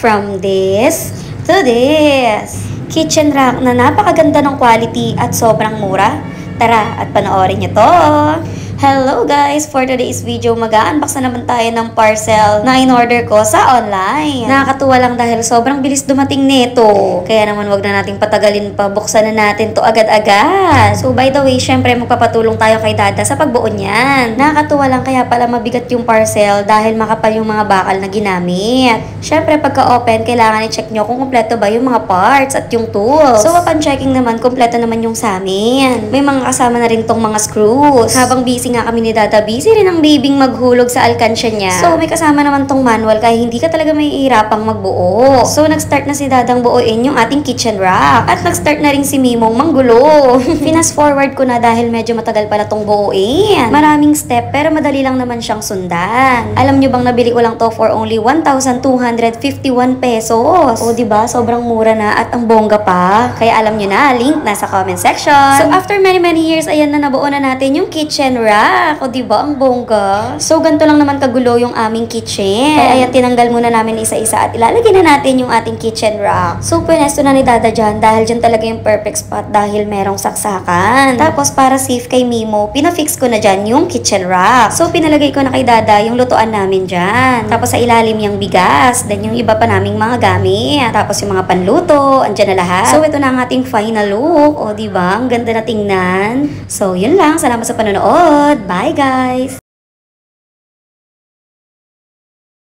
From this to this. Kitchen rack na napakaganda ng quality at sobrang mura. Tara at panoorin nyo to! Hello guys! For today's video, mag-unbox na naman tayo ng parcel na in-order ko sa online. Nakakatuwa lang dahil sobrang bilis dumating nito. Kaya naman wag na nating patagalin pa, buksan na natin to agad-agad. So by the way, syempre magpapatulong tayo kay Dada sa pagbuo niyan. Nakakatuwa lang kaya pala mabigat yung parcel dahil makapal yung mga bakal na ginamit. Syempre pagka-open, kailangan i-check nyo kung kumpleto ba yung mga parts at yung tools. So upon checking naman, kumpleto naman yung sa amin. May mga kasama na rin tong mga screws. Habang busy nga kami ni Dada, busy rin ang babing maghulog sa alkansya niya. So may kasama naman tong manual kaya hindi ka talaga may ihirapang magbuo. So nag-start na si Dadang buuin yung ating kitchen rack. At nag-start na rin si Mimong manggulo. Fast forward ko na dahil medyo matagal pala tong buuin. Maraming step pero madali lang naman siyang sundan. Alam nyo bang nabili ko lang to for only 1,251 pesos. O diba, sobrang mura na at ang bongga pa. Kaya alam nyo na, link nasa comment section. So after many years, ayan na nabuo na natin yung kitchen rack. O diba, ang bongga. So ganito lang naman kagulo yung aming kitchen. Kaya ayan, tinanggal muna namin isa-isa at ilalagay na natin yung ating kitchen rack. So pwesto na ni Dada dyan dahil dyan talaga yung perfect spot dahil merong saksakan. Tapos para safe kay Mimo, pinafix ko na dyan yung kitchen rack. So pinalagay ko na kay Dada yung lutuan namin dyan. Tapos sa ilalim yung bigas. Then yung iba pa naming mga gamit. Tapos yung mga panluto, andyan na lahat. So ito na ang ating final look. O diba, ang ganda na tingnan. So yun lang, salamat sa panonood. Bye guys!